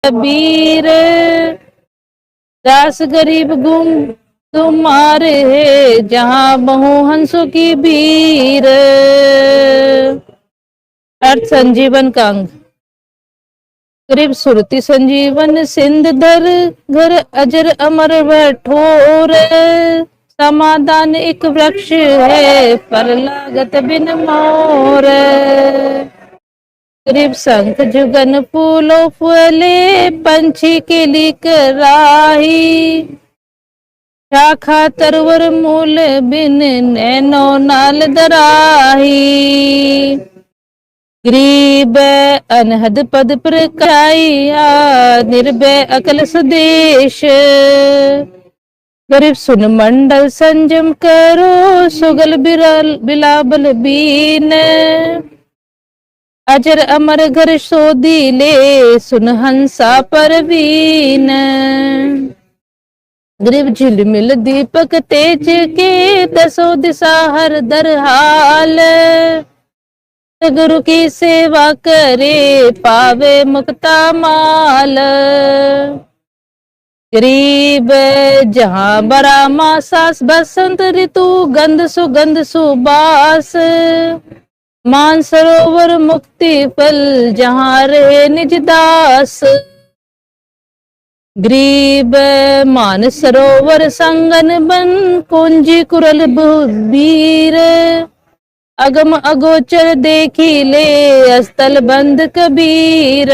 कबीर दास गरीब गुम तुम्हारे है जहां बहु हंसों की भीड़। अर्थ संजीवन का अंग। गरीब सुरति संजीवन सिंध धर घर अजर अमर वह ठोर। समाधान एक वृक्ष है पर लागत बिन मोर। गरीब शंख जुगन फूलों फूले पंछी के लिक राही। शाखा तरवर मूल बिन नैनो नाल दराही। गरीब अनहद पद पर काया निर्भय अकल स्वदेश। गरीब सुन मंडल संजम करो सुगल बिलाबल बीन। अजर अमर घर सोदी ले सुन हंसा परवीन। गरीब झिलमिल दीपक तेज के दसों दिशा हर दरहाल। गुरु की सेवा करे पावे मुक्ता माल। गरीब जहां बरा मासास बसंत ऋतु गंध सुगंध सुबास। मान सरोवर मुक्ति फल जहां रहे निज दास। गरीब मान सरोवर संगन बन कुंजी कुरल बीर। अगम अगोचर देखी ले अस्तल बंद कबीर।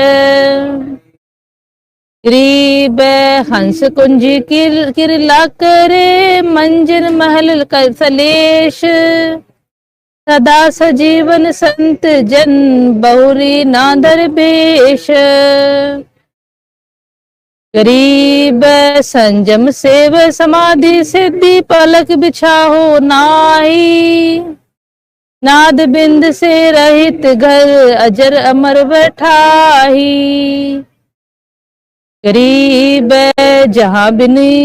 गरीब हंस कुंजी किरला करे मंजिल महल सलेश। सदा सजीवन संत जन बहुरी नादर बेश। गरीब संजम सेव समाधि सिद्धि पलक बिछाहो नाही। नाद बिंद से रहित घर अजर अमर बैठाही। गरीब जहां बिनी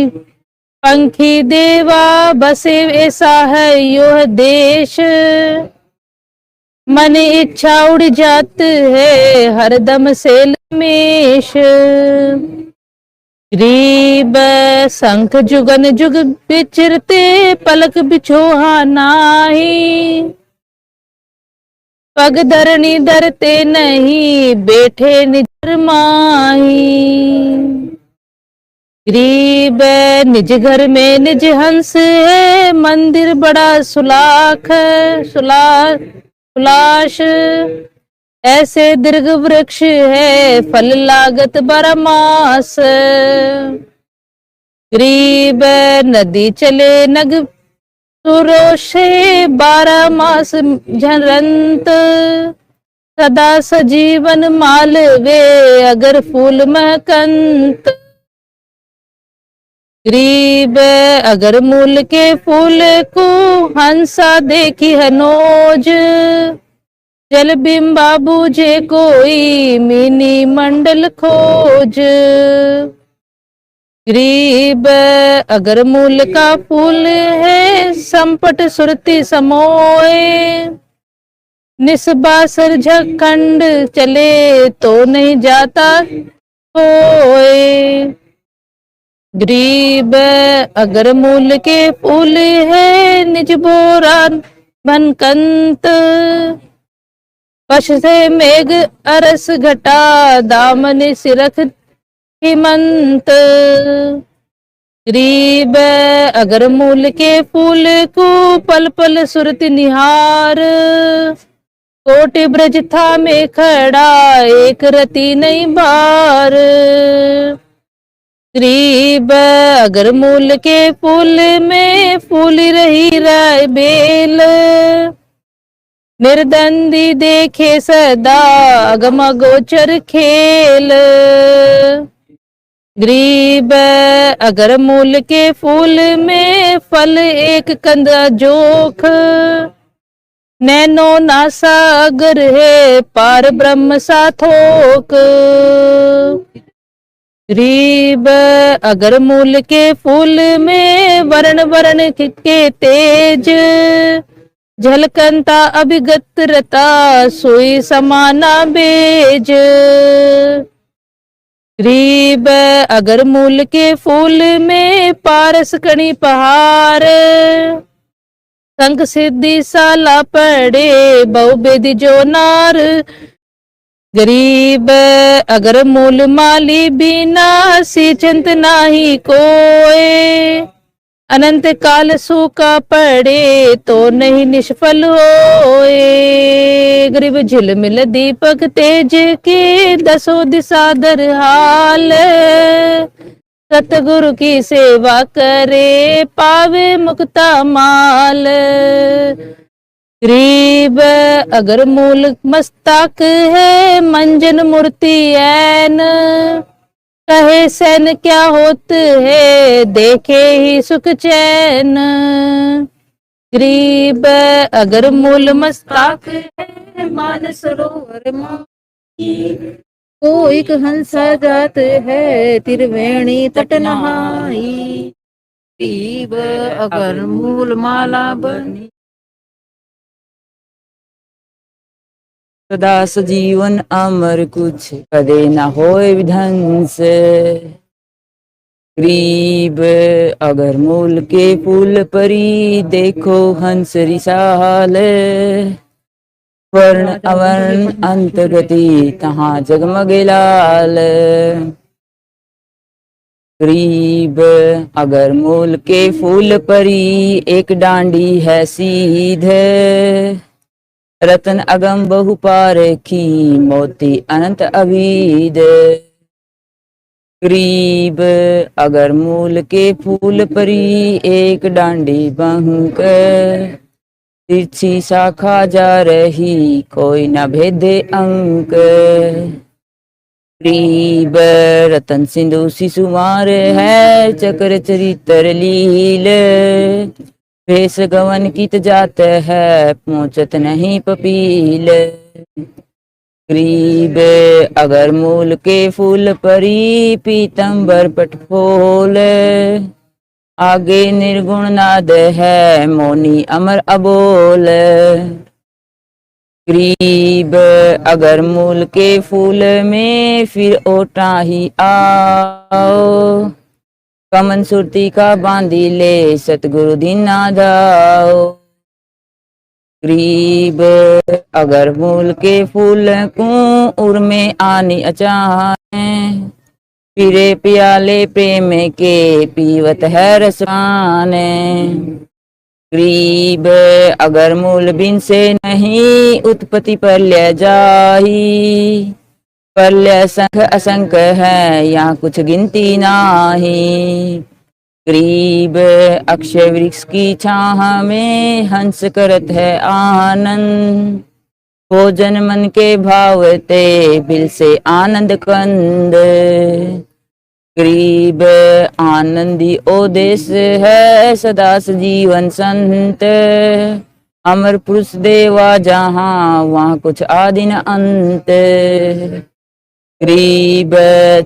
पंखी देवा बसे ऐसा है यह देश। मन इच्छा उड़ जात है हरदम से लमेश। गरीब शंख जुगन जुग बिचरते पलक बिछोहा नाही। पग धरनी धरते नहीं बैठे निज माही। गरीब निज घर में निज हंस है मंदिर बड़ा सुलाख सुलाश। ऐसे दीर्घ वृक्ष है फल लागत बरमास। गरीब नदी चले नग सुरोषे 12 मास झरंत। सदा सजीवन मालवे अगर फूल महकंत। गरीब अगर मूल के फूल को हंसा देखी हनोज। जल बिंबा बूझे कोई मिनी मंडल खोज। गरीब अगर मूल का फूल है संपट सुरति समोए। निस्बासर झखंड चले तो नहीं जाता कोई। गरीब अगर मूल के फूल है निज बोरा बनकंत। पश से मेघ अरस घटा दामन सिरख हिमंत। गरीब अगर मूल के फूल को पल पल सुरति निहार। कोटि ब्रज था में खड़ा एक रति नहीं बार। गरीब अगर मूल के फूल में फूली रही राय बेल। निर्दंदी देखे सदा अगम गोचर खेल। गरीब अगर मूल के फूल में फल एक कंद जोख। नैनो नासा अगर है पार ब्रह्म सा थोक। गरीब अगर मूल के फूल में वर्ण वर्ण के तेज। झलकंता अभिगत रता सुई समाना बेज। गरीब अगर मूल के फूल में पारस कणी पहाड़, संग सिद्धि साला पड़े बहु बेद जो नार। गरीब अगर मूल माली बिना सी चिंत नाही कोय, अनंत काल सूखा पड़े तो नहीं निष्फल होए। गरीब झिलमिल दीपक तेज के दसों दिशा दर हाल, सतगुरु की सेवा करे पावे मुक्ता माल। गरीब अगर मूल मस्तक है मंजन मूर्ति ऐन, कहे सैन क्या होत है देखे ही सुख चैन। गरीब अगर मूल मस्तक है मान सरोवर माई, को एक हंसा जात है त्रिवेणी तट नहाई। गरीब अगर मूल माला बनी, सदा सजीवन अमर कुछ कदे न होए विध्वंस। गरीब अगर मूल के फूल परी देखो हंस रिसाल, वर्ण अवर्ण अंत गति तहाँ जगमगे लाल। गरीब अगर मूल के फूल परी एक डांडी है सीधे, रतन अगम बहु पारखी मोती अनंत अभीद। गरीब अगर मूल के फूल परी एक डांडी बहक, तिरछी शाखा जा रही कोई न भेदे अंक। गरीब रतन सिंधु शिशुमार है चक्र चरित्र लील, भेष गवन कित जात है पहुंचत नहीं पपील। गरीब अगर मूल के फूल परी पीतंबर पटफोल, आगे निर्गुण नाद है मौनी अमर अबोल। गरीब अगर मूल के फूल में फिर ओटा ही आओ, कमन सुरती का बांधी ले सतगुरु दीना जाओ। गरीब अगर मूल के फूल को उर में आनी अचाने, फिरे प्याले प्रेम के पीवत है रसाने। गरीब अगर मूल बिन से नहीं उत्पत्ति पर ले जाही, परलय संख असंख्य है यहाँ कुछ गिनती नाही। गरीब अक्षय वृक्ष की छाह में हंस करत है आनंद, भोजन मन के भावते बिल से आनंद कंद। गरीब आनंदी ओ देश है सदा सजीवन संत, अमर पुरुष देवा जहाँ वहाँ कुछ आदि न अंत। गरीब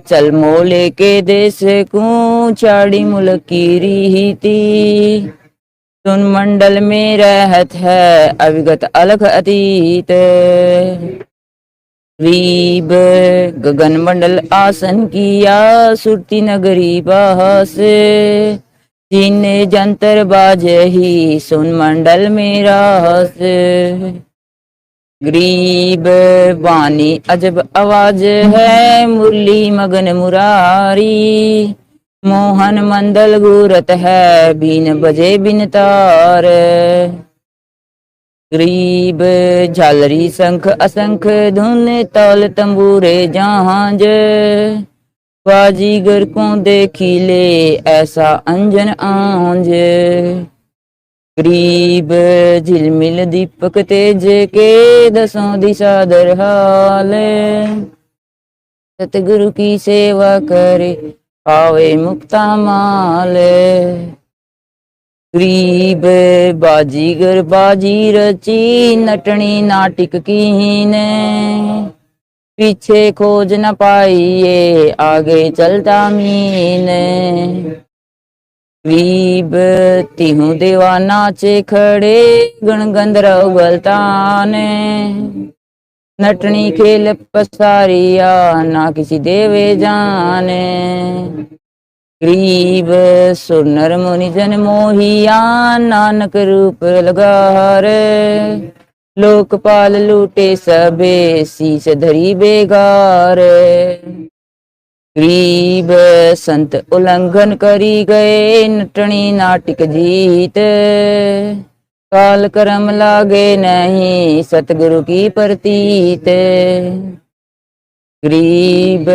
चल मोले के देश को चाड़ी मुल्क की रीति, सुन मंडल में रहत है अविगत अलग अतीत। गरीब गगन मंडल आसन किया सुरती नगरी बहस, जिन्ने जंतर बाजे ही सुन मंडल में रहस। गरीब वाणी अजब आवाज है मुरली मगन मुरारी, मोहन मंडल गुरत है बीन बजे बिन तार। गरीब झालरी शंख असंख धुन तौल तंबूरे जहांज, बाजीगर को देखी ले ऐसा अंजन आंज। गरीब झिलमिल दीपक तेज के दसों दिशा दर हाल, सतगुरु की सेवा करे पावे मुक्ता माल। गरीब बाजीगर बाजी रची नटनी नाटिक कीने, पीछे खोज न पाइए आगे चलता मीने। गरीब तिहु देवा नाचे खड़े गण गंधर्व गलताने, नटनी खेल पसारिया ना किसी देवे जाने। गरीब सुर नर मुनि जन मोहिया नानक रूप लगार। लोकपाल लूटे सबे शीस धरी बेगार। गरीब संत उल्लंघन करी गए नटनी नाटिक जीत। काल कर्म लागे नहीं सतगुरु की प्रतीत। गरीब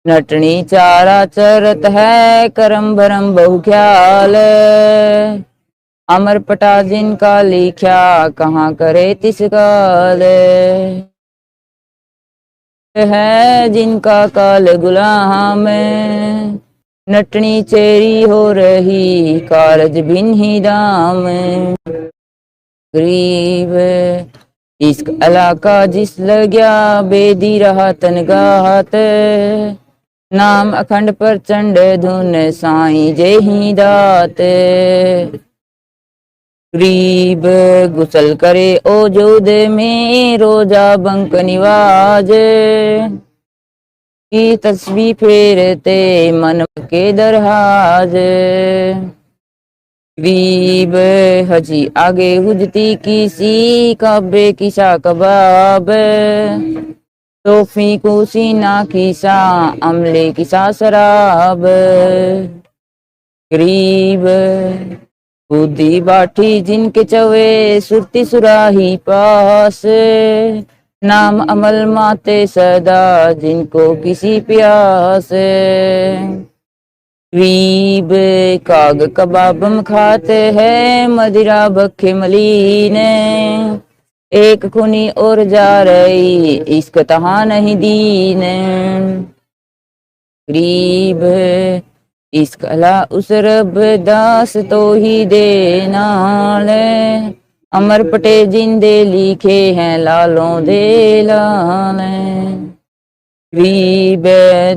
नटनी चारा चरत है करम भरम बहु ख्याल। अमर पटा जिनका लिख्या कहाँ करे तिस काल। है जिनका काल गुलाम नटनी चेरी हो रही कारज बिन ही दाम। गरीब इश्क अलाका जिस लग्या बेदी रहा तनगाहत। नाम अखंड प्रचंड धुन साईं जय ही दात। गरीब गुसल करे ओ जोध में रोजा बंक निवाज। की तस्वीर फेरते मन के दरहाज। गरीब हजी आगे हुजती किसी काबे किसा कबाब। तोफी कुसी ना किसा अमले किसा शराब। गरीब बुद्धि बाठी जिनके चवे सुरती सुराही पास। नाम अमल माते सदा जिनको किसी प्यास। गरीब काग कबाबम खाते हैं मदिरा भखे मलीन। एक खुनी और जा रही इश्क तहा नहीं दीन। गरीब इश्क अला उस रब दास तो ही दे नाल। अमर पटे जिंदे लिखे हैं लालों दे लाल। गरीब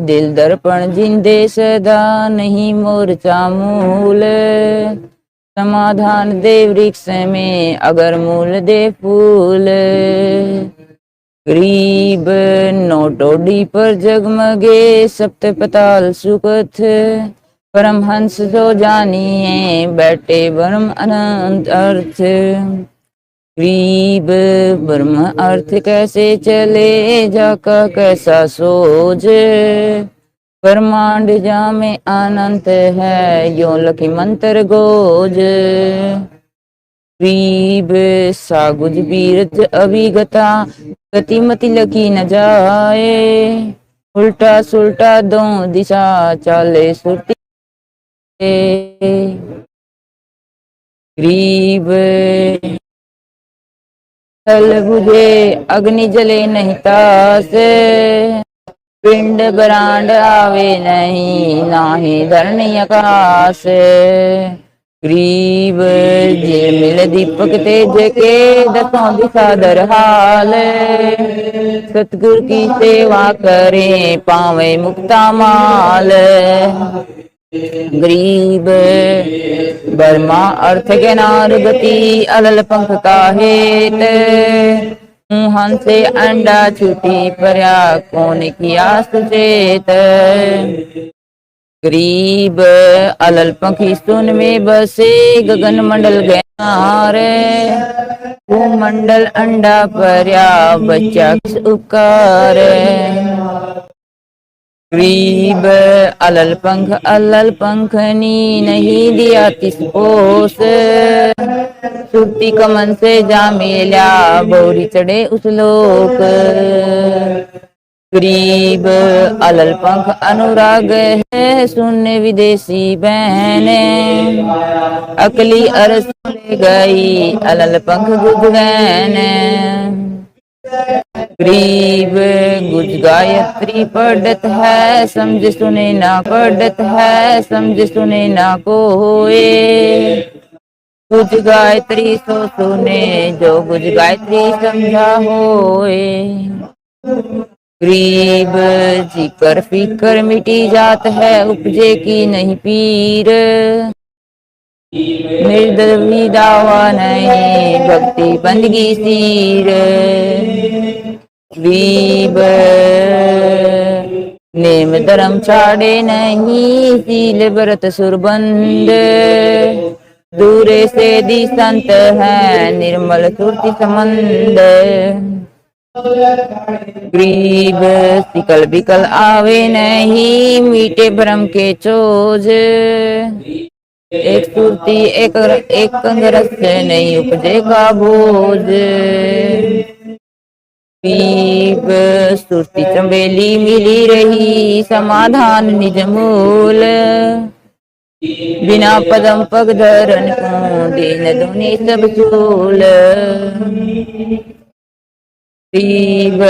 दिल दर्पण जिंदे सदा नहीं मोर्चा मूल। समाधान दे वृक्ष में अगर मूल दे फूल। गरीब नोटोडी पर जगमगे सप्त पताल सुखथ। परमहंस जो जानिए बैठे ब्रह्म अनंत अर्थ। गरीब ब्रह्म अर्थ कैसे चले जाका कैसा सोच। ब्रह्मांड जा में अनंत है यो लखी मंत्र गोज। गरीब सागुज बीरज अभिगता गतिमति लकी न जाए। उल्टा सुल्टा दो दिशा चाले सुरती। गरीब थल बुझे अग्नि जले नहीं तास। पिंड ब्रांड आवे नहीं नाही धरणी आकाश। गरीब जे मिल दीपक तेज के दसों दिशा दर हाल। सतगुरु की सेवा करें पावे मुक्ता माल। गरीब बर्मा अर्थ के नार गति अलल पंख का हेत। मुहन से अंडा छुटी पर्या कौन किया सुचेत। गरीब अलल पंखी सुन में बसे गगन मंडल गयारे। मंडल अंडा पर्या बच्चा किस उपकार। गरीब अलल पंखनी नहीं दिया तिस पोस। सुरती कमन से जा मिला बोरी चढ़े उस लोक। गरीब अलल पंख अनुराग है सुनने विदेशी बहने। अकली अरस ले गई अलल पंख गुज गए। गरीब गुज गायत्री पढ़त है समझ सुने ना पढ़त है समझ सुने ना कोए। गुज गायत्री सो सुने जो गुज गायत्री समझा होए। गरीब जिकर फिकर मिटी जात है उपजे की नहीं पीर। निर्दवी दावा नहीं, भक्ति बंदगी सीर। गरीब नेम धर्म छाड़े नहीं, सील व्रत सुरबंद। दूरे से दी संत है, निर्मल सुरति संबंध। गरीब सिकल बिकल आवे नहीं, मीठे भ्रम के चोज। एक सुरती एक रस नहीं, उपजे का बोझ। गरीब सुरती चंबेली मिली रही, समाधान निज मूल। बिना पदम पग धरन को, दीन दुनी सब चूल। गरीब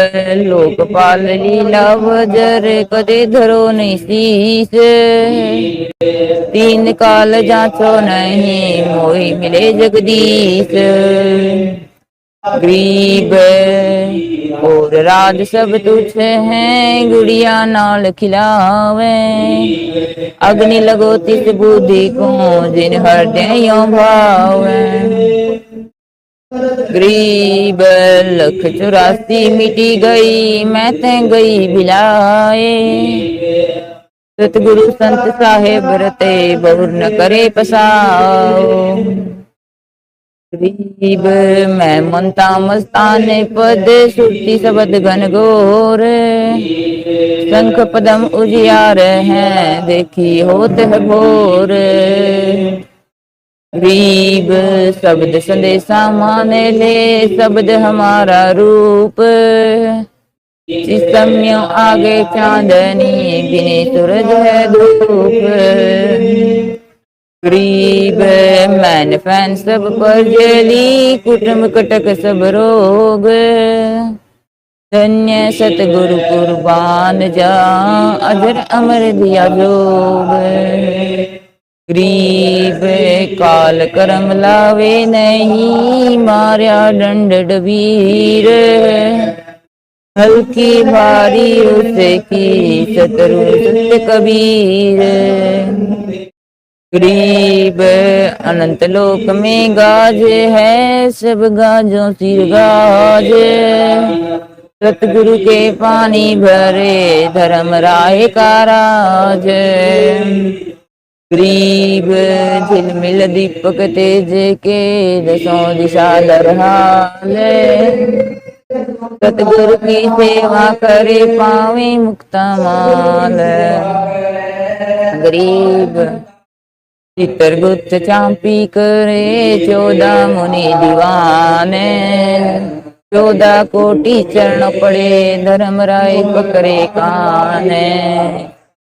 लोकपाल लीला वजर, कदे धरो नहीं शीस। तीन काल जाचो नहीं, मोहि मिले जगदीश। गरीब और राज सब तुझ हैं, गुड़िया नाल खिलावे। अग्नि लगो तिस बुद्धि को, जिन हृदय भावे। गरीब 184 मिटी गई, मैं ते गई भिलाए। सतगुरु संत साहेब रते, बहुर न करे पसाओ। गरीब मैं मनता मस्ताने पद, सुरती शब्द घन घोर। शंख पदम उजियार हैं, देखी होत है भोर। गरीब शब्द संदेशा माने ले, शब्द हमारा रूप। समय आगे चांदनी, बिने सूरज है धूप। गरीब मैन फैन सब पर जली, कुटुंब कटक सब रोग। धन्य सतगुरु कुर्बान जा, अजर अमर दिया जोग। गरीब काल करम लावे नहीं, मार्या दंड डबीर। हल्की भारी उसे की, सतरु सत्य कबीर। गरीब अनंत लोक में गाज है, सब गाजों सिर गाज। सतगुरु के पानी भरे, धर्म राय का राज। गरीब झिलमिल दीपक तेज के, दसों दिशा लरहाल। सतगुरु की सेवा करे, पावे मुक्ता माल। गरीब चित्रगुप्त चांपी करे, 14 मुनि दीवाने। 14 कोटि चरण पड़े, धर्म राय पकड़े काने।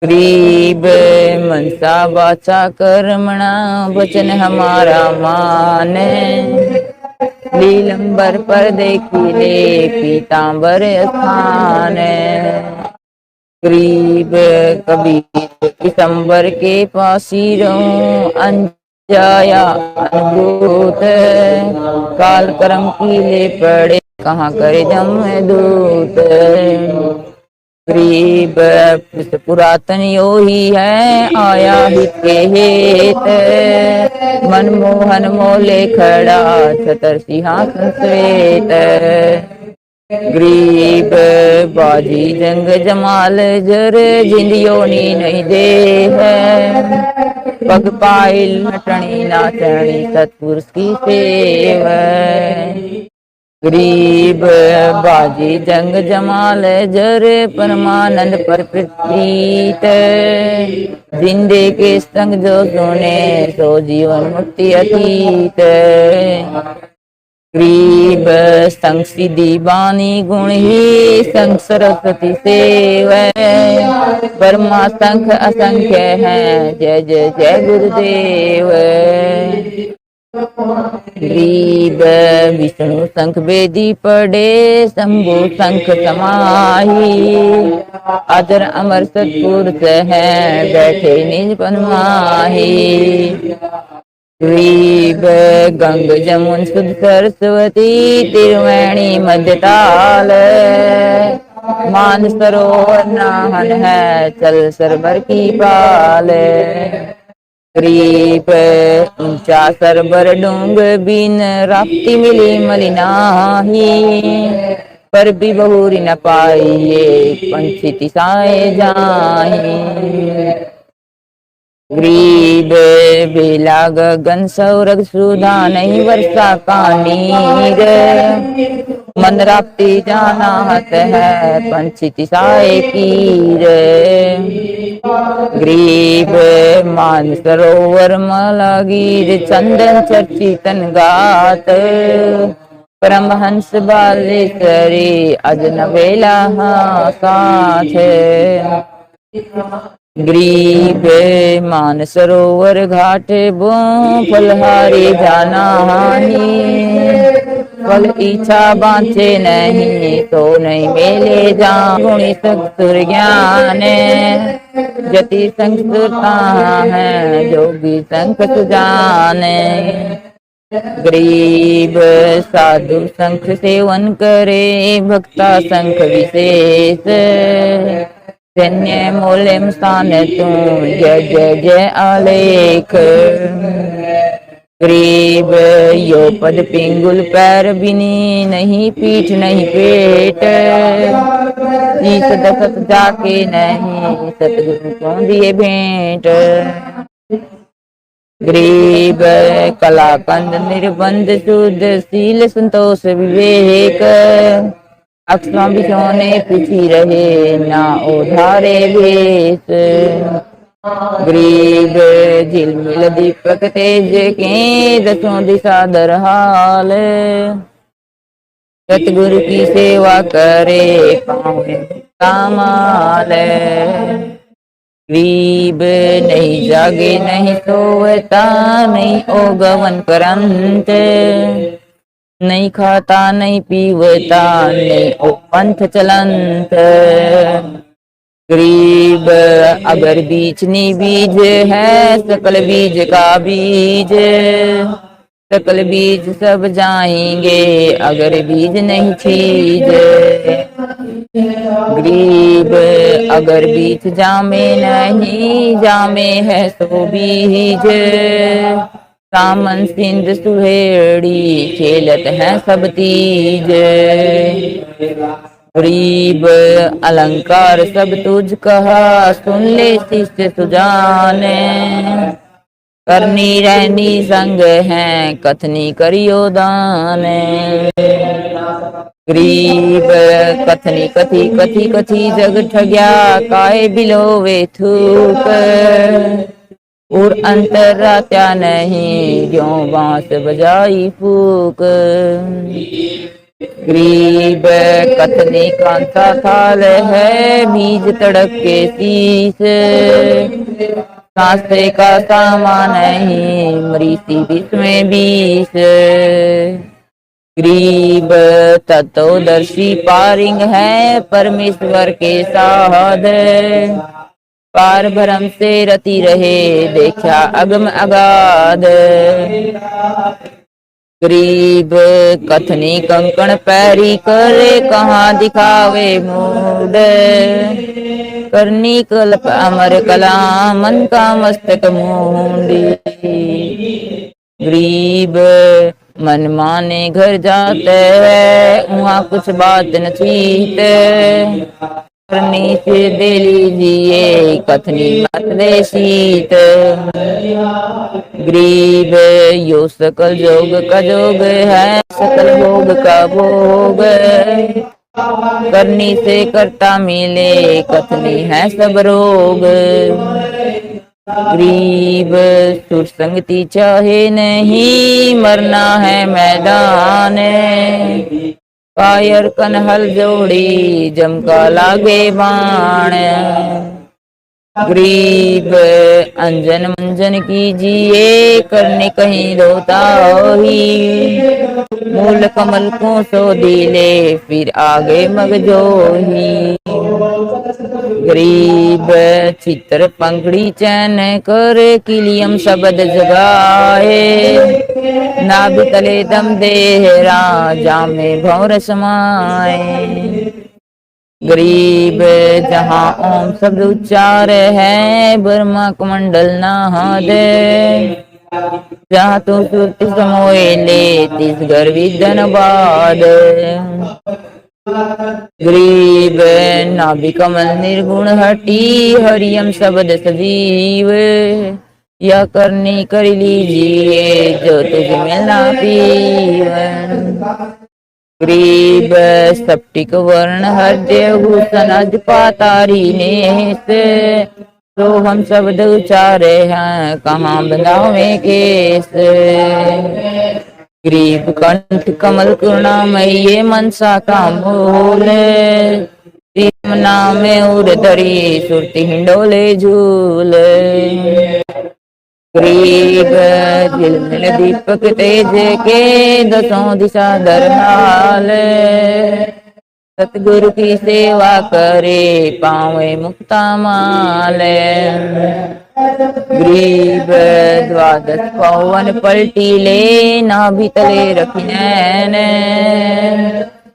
गरीब मनसा वाचा कर्मणा, वचन हमारा माने। लीलंबर पर देखी ले, पीतांबर स्थान। गरीब कबीर दिसंबर के पासी रहूं, अनजाया अनुभूत। काल कर्म की ले पड़े, कहाँ करे जम दूत। गरीब पुरातन यो ही है, आया हित के हेत। मनमोहन मोले खड़ा, छतर सिंहासन श्वेत। गरीब बाजी जंग जमाल जर, जिंदियोनी नहीं दे है। पग पाइल नटनी नाचनी, सतपुरुष की सेव। गरीब बाजी जंग जमाल जर, परमानंद पर प्रीत। जिंदे के संग जो सुने, सो जीवन मुक्ति अतीत। गरीब संग सिद्धि बानी गुण ही, संग सरस्वती सेव। ब्रह्मा शंख असंख्य है, जय जय जय गुरुदेव। गरीब विष्णु शंख वेदी पढ़े, शंभु शंख समाही। अजर अमर सतपुरुष है, बैठे निज पन माही। गरीब गंग जमुन सुध सरस्वती, त्रिवेणी मध्य ताल। मान सरोवर नाहन है, चल सरबर की पाल। गरीब ऊंचा सरबर डूंग बिन राप्ती मिली मलिनाही, पर भी बहुरी न पाइये पंछी तिसाए जाही। गरीब बेला गगन सौरग सुधा नहीं वर्षा का नीर, मन राप्ती जाना हत है पंछी तिसाए कीर। गरीब मान सरोवर मलागीर चंदन चर्चितन गात, परमहंस बालेश्वरी अजनबेला साथ। गरीब मान सरोवर घाट बो फलहारी जाना हानि, फल इच्छा बांचे नहीं तो नहीं मेले जा। गुणी सत्सुर ज्ञान जति संस्कृता है जोगी संख सुजाने। गरीब साधु संख सेवन करे भक्ता संख विशेष, धन्य मूल्यम स्थान तू जय जय जय आलेख। गरीब यो पद पिंगुल पैर बिनी नहीं पीठ नहीं पेट, शीश दसत जाके नहीं सतगुरु को दिए भेंट। गरीब कलाकंद निर्बंध शुद्ध शील संतोष विवेक, अक्षमा बिछोने पिछी रहे ना ओढ़ारे भेष। गरीब झिलमिल दीपक तेज के दसों दिशा दरहाल, सतगुरु की सेवा करे पावे कमाल। गरीब नहीं जागे नहीं सोता नहीं ओगवन करंत, नहीं खाता नहीं पीवता नहीं ओ पंथ चलंत। गरीब अगर बीजनी बीज है सकल बीज का बीज, सकल बीज सब जाएंगे अगर बीज नहीं चीज। गरीब अगर बीज जामे नहीं जामे है सो बीज, सामन सिंध सुहेड़ी खेलत है सब तीज। गरीब अलंकार सब तुझ कहा सुन ले शिष्य सुजाने, करनी रहनी संग है कथनी करियो दान। गरीब कथनी कथी कथी कथी जग ठग्या काय बिलोवे थूक, और अंतर रात्या नहीं ज्यों बांस बजाई फूक। गरीब कथनी कांसा थाल है बीज तड़क के शीस, कांसे का सामान नहीं मरीसी बीस में 20। गरीब तत्वदर्शी पारिंग है परमेश्वर के साध, पार भरम से रति रहे देखा अगम अगाध। गरीब कथनी कंकण पैरी करे कहाँ दिखावे मूड, करनी कल्प अमर कला मन का मस्तक मूंडी। गरीब मन माने घर जाते वहाँ कुछ बात न छीते, करनी से दे लीजिए कथनी मत दे शीत। गरीब यो सकल जोग का जोग है सकल भोग का भोग, करनी से करता मिले कथनी है सब रोग। गरीब सुर संगति चाहे नहीं मरना है मैदान, कायर कनहल जोड़ी जमका लागे बाण। गरीब अंजन मंजन कीजिए करने कहीं रोता ही, मूल कमल को सो दिले फिर आगे मगजोही। गरीब चित्र पंखड़ी चैन कर किलियम शब्द जगाए, नाभ तले दम दे राजा में भौर समाए। गरीब जहाँ ओम शब्द उच्चार है, ब्रह्मा कमंडल नाहद, जहाँ तो सुरति समोए ले तिस गर्वी धनबाद। गरीब नाभि कमल निर्गुण हटी, हरियम शब्द सजीव, यह करनी कर लीजिए जो तुझ मिलना पीवन। गरीब स्फटिक वर्ण हृदय भूषण अज पातारी नेस, तो हम शब्द उचारे हैं कहाँ बंधावे केस। ग्रीव कंठ कमल करुणामय मनसा का मूल, नाम उर धरी सुरति हिंडोले झूल। ग्रीव झिलमिल दीपक तेज के दसों दिशा दरहाल, सतगुरु की सेवा करे पावे मुक्ता माल। ग्रीव द्वादश पवन पलटी ले, नाभि तले रखी नैन,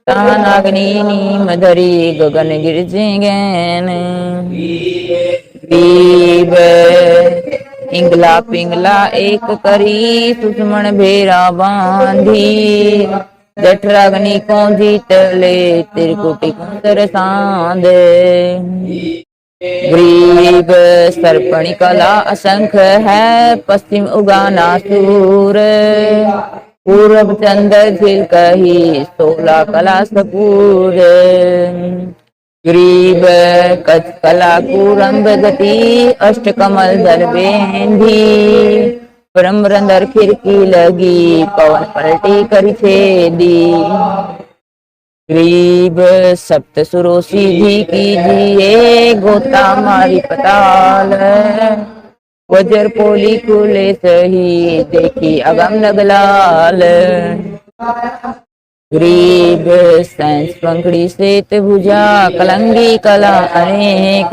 तानाग्नि नीम धरी गगन गिरजेगैन। ग्रीव इंगला पिंगला एक करी, सुषमण भेरा बांधी, जठराग्नि को जीत ले त्रिकुटी कुंतर सांद। ग्रीव सर्पणी कला असंख्य है, पश्चिम उगाना सूर, पूर्व चंद्र झिल कही 16 कला सपूर। ग्रीव कच कला कुरंब गति, अष्ट कमल दल बेंधी, ब्रह्मरंदर खिड़की लगी, पवन पलटी करी छेदी। ग्रीव सप्त सुरो सीधी कीजिए, गोता मारी पताल, वज्र पोली खुले सही, देखी अगम नगलाल। ग्रीव सैंस पंखड़ी श्वेत भुजा, कलंगी कला अनेक,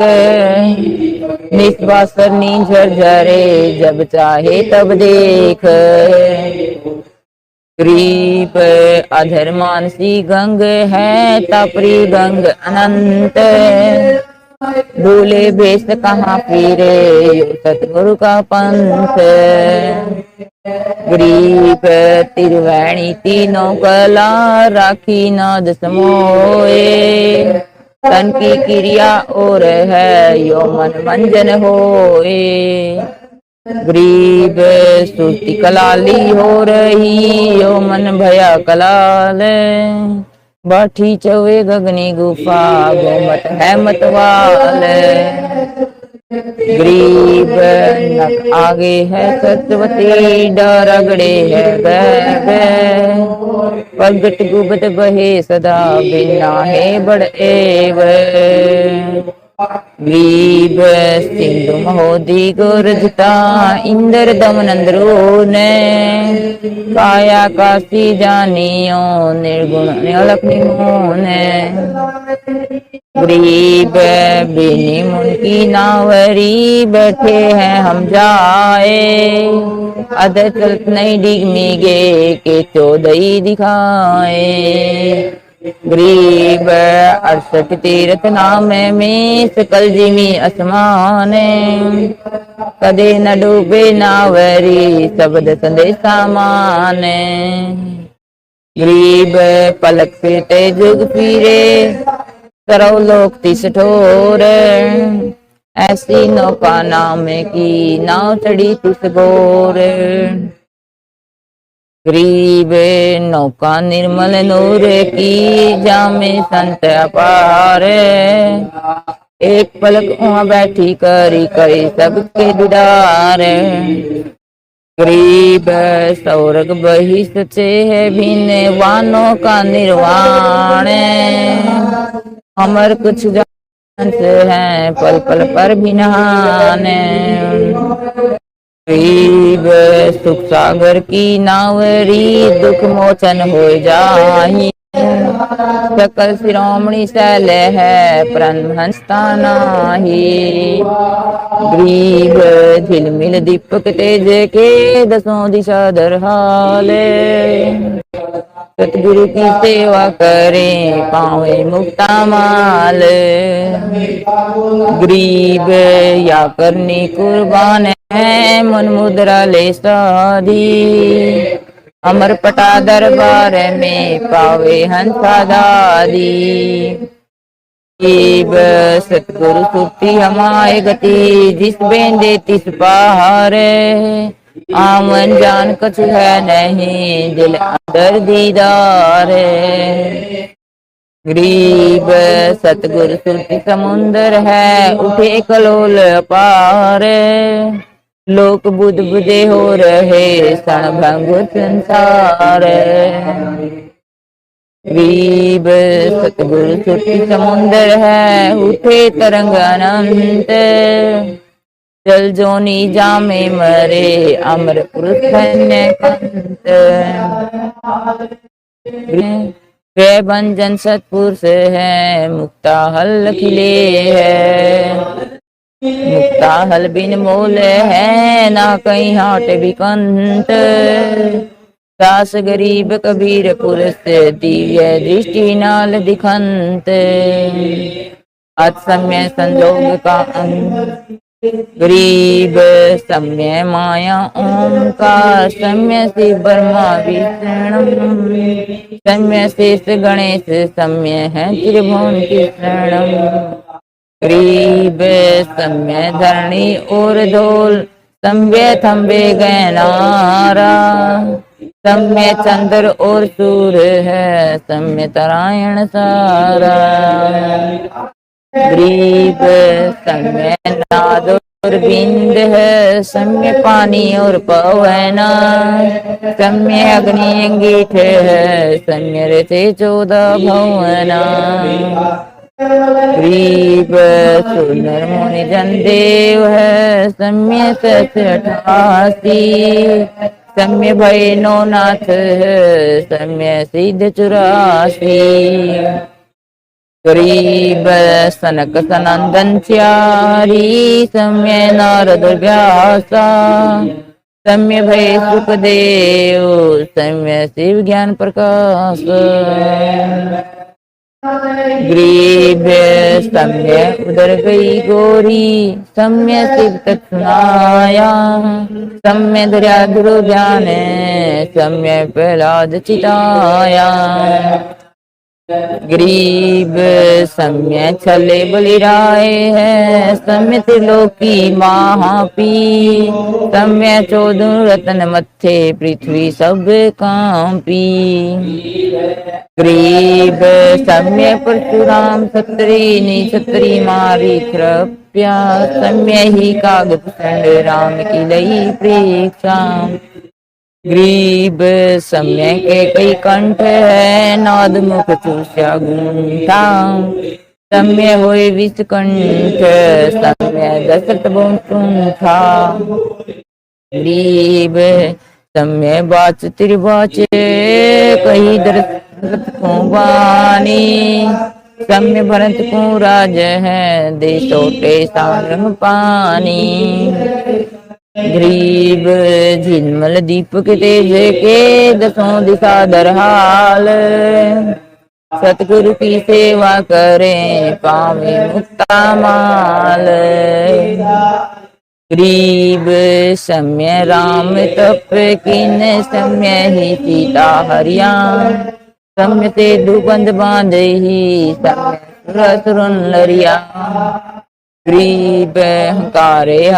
निस्वासर नीझर झरे, जब चाहे तब देख। ग्रीव अधर मानसी गंग है, तापरी गंग अनंत, भूले बेस कहाँ फिरे सतगुरु का पंथ। ग्रीव तिरवैणी तीनों कला, राखी नाद समोए, तन की क्रिया और है यो मन मंजन होए। ग्रीव सुरति कलाली हो रही, यो मन भया कलाल, बाठी चौवे गगनी गुफा, गोमत है मतवाल। ग्रीव नख आगे है सत्यवती, डर अगड़े है गैब, प्रगट गुबत बहे सदा, बिना है बड़ एव। ग्रीव सिंधु महोदी गुरजता, इंद्र दमन ने, काया काशी जानियो, निर्गुण अलख ने। ग्रीव बेनी मुन की नावरी, बैठे हैं हम जाए, अध चलत नहीं डिगमिगे, के चौदही दिखाए। ग्रीव 68 तीर्थ नाम में, सकल जिमी आसमान, कदे न डूबे नावरी, शब्द संदेशा माने। ग्रीव पलक फिरते जुग फिरे, सरव लोक तिस ठोर, ऐसी नौका नाम की नाव चढ़ी तिस गोर। ग्रीव नौका निर्मल नूर की, जामे संत अपार, एक पलक वहाँ बैठी करी कई सबके दीदार। ग्रीव सौरग बही सचे है भिन्न, वानों का निर्वाण, अमर कुछ जान है पल पल पर भी नहाने। ग्रीव सुख सागर की नावरी, दुख मोचन हो जाही, सकल शिरोमणि शैल है ब्रह्मस्था नाही। ग्रीव झिलमिल दीपक तेज के, दसों दिशा दरहाले, सतगुरु की सेवा करें पावे मुक्ता माल। गरीब या करनी कुर्बान है मन मुद्रा ले साधी। अमर पटा दरबार में पावे हंसा दादी। जीव सतगुरु सुरती हमारे गति जिस बेंदे तिस पार। आमन जान कछु है नहीं दिल अंदर दीदार। गरीब सतगुरु सुरती समुंदर है उठे कलोल पार। लोक बुध बुधे हो रहे क्षण भंग संसार। गरीब सतगुरु सुरती समुंदर है उठे तरंग अनंत। जल जोनी जामे मरे अमर पुरुष धन्य कंत। वे भंजन सतपुरुष है मुक्ता हल खिले है। मुक्ता हल बिन मोल है ना कहीं हाट बिकंत। दास गरीब कबीर पुरुष दिव्य दृष्टि नाल दिखंत। अतसमय संजोग का अंत। गरीब सम्य माया ओंकार सम्य से ब्रह्मा विष्णु। सम्य शेष गणेश सम्य है त्रिभुवन की शरणम। गरीब सम्य धरणी और धोल सम्य थम्बे गहनारा। सम्य चंद्र और सूर्य है सम्य तरायण सारा। गरीब सम्य नाद और बिंद है सम्य पानी और पवना। सम्य अग्नि अंगीठ है सम्य रचे 14 भवना। गरीब सुंदर मुनि जन देव है सम्य 88। सम्य भय नौनाथ है सम्य सिद्ध 84। गरीब सनक सनंदन चारी सम्य नारद व्यासा। सम्य भय सुखदेव सम्य शिव ज्ञान प्रकाश। गरीब सम्य उदर गई गोरी सम्य शिव तत् सुनाया। सम्य दरिया ध्रुव ज्ञान सम्य प्रहलाद चिताया। गरीब सम्य छले बलिराय है सम्य त्रिलोकी महापी। सम्य 14 रत्न मत्थे पृथ्वी सब कांपी। गरीब सम्य परशुराम क्षत्री निक्षत्री मारी कृप्या। सम्य ही कागभूषण राम की लई प्रेक्षा। गरीब सम्य के कई कंठ है नाद मुख चूष्या गुंठा। सम्य होए विषकंठ सम्य दशरथ बहुठा। गरीब सम्य बाच त्रिबाच कही दशरथ को बानी। सम्य भरत को राज है देशोटे सारंग पानी। गरीब झिलमल दीपक तेज के 10 दिशा दरहाल। सतगुरु की सेवा करें पावे मुक्ता माल। गरीब सम्य राम तप किन सम्य ही सीता हरिया। सम्य से दुबंद बांधे ही सम्य सुर सुरन लरिया। गरीब हंकारे